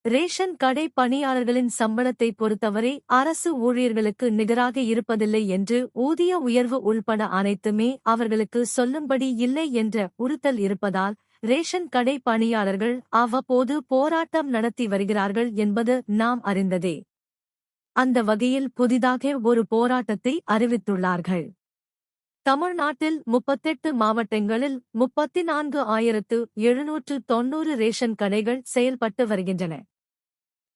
Ration கடை பணியாளர்களின் சம்பளத்தை பொறுத்தவரை அரசு ஊழியர்களுக்கு நிகராக இருப்பதில்லை என்று ஊதிய உயர்வு உள்பட அனைத்துமே அவர்களுக்கு சொல்லும்படி இல்லை என்ற உறுத்தல் இருப்பதால் ரேஷன் கடை பணியாளர்கள் அவ்வப்போது போராட்டம் நடத்தி வருகிறார்கள் என்பது நாம் அறிந்ததே. அந்த வகையில் புதிதாக ஒரு போராட்டத்தை அறிவித்துள்ளார்கள். தமிழ்நாட்டில் 38 மாவட்டங்களில் 34,790 ரேஷன் கடைகள் செயல்பட்டு வருகின்றன.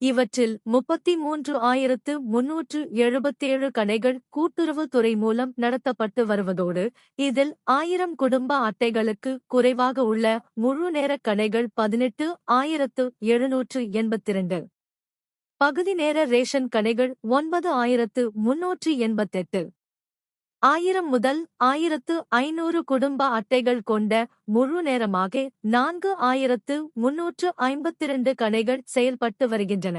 இவற்றில் 33,377 கடைகள் கூட்டுறவுத் துறை மூலம் நடத்தப்பட்டு வருவதோடு இதில் 1000 குடும்ப அட்டைகளுக்கு குறைவாக உள்ள முழு நேரக் கடைகள் 18,782. பகுதி நேர ரேஷன் கடைகள் 9,388. 1000 முதல் 1500 குடும்ப அட்டைகள் கொண்ட முழு நேரமாக 4,352 கடைகள் செயல்பட்டு வருகின்றன.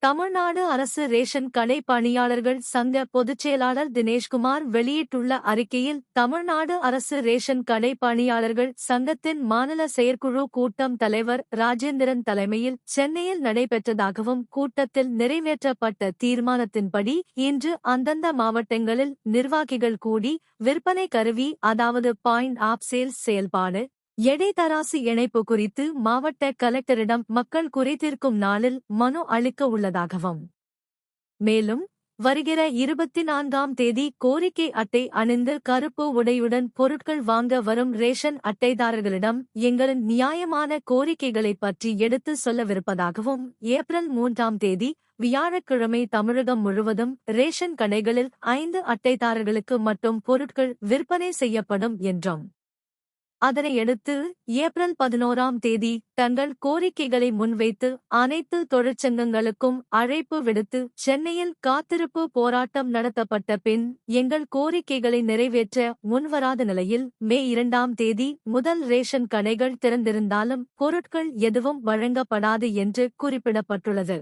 தமிழ்நாடு அரசு ரேஷன் கடை பணியாளர்கள் சங்க பொதுச்செயலாளர் தினேஷ்குமார் வெளியிட்டுள்ள அறிக்கையில், தமிழ்நாடு அரசு ரேஷன் கடை பணியாளர்கள் சங்கத்தின் மாநில செயற்குழு கூட்டம் தலைவர் ராஜேந்திரன் தலைமையில் சென்னையில் நடைபெற்றதாகவும், கூட்டத்தில் நிறைவேற்றப்பட்ட தீர்மானத்தின்படி இன்று அந்தந்த மாவட்டங்களில் நிர்வாகிகள் கூடி விற்பனை கருவி அதாவது பாயிண்ட் ஆப் சேல்ஸ் செயல்பாடு, எடை தராசு இணைப்பு குறித்து மாவட்ட கலெக்டரிடம் மக்கள் குறைதீர்க்கும் நாளில் மனு அளிக்க உள்ளதாகவும், மேலும் வருகிற 24ஆம் தேதி கோரிக்கை அட்டை அணிந்து கருப்பு உடையுடன் பொருட்கள் வாங்க வரும் ரேஷன் அட்டைதாரர்களிடம் எங்களின் நியாயமான கோரிக்கைகளை பற்றி எடுத்து சொல்லவிருப்பதாகவும், ஏப்ரல் 3ஆம் தேதி வியாழக்கிழமை தமிழகம் முழுவதும் ரேஷன் கடைகளில் 5 அட்டைதாரர்களுக்கு மட்டும் பொருட்கள் விற்பனை செய்யப்படும் என்றும், அதனையடுத்து ஏப்ரல் 11ஆம் தேதி தங்கள் கோரிக்கைகளை முன்வைத்து அனைத்து தொழிற்சங்கங்களுக்கும் அழைப்பு விடுத்து சென்னையில் காத்திருப்பு போராட்டம் நடத்தப்பட்ட பின் எங்கள் கோரிக்கைகளை நிறைவேற்ற முன்வராத நிலையில் மே 2ஆம் தேதி முதல் ரேஷன் கடைகள் திறந்திருந்தாலும் பொருட்கள் எதுவும் வழங்கப்படாது என்று குறிப்பிடப்பட்டுள்ளது.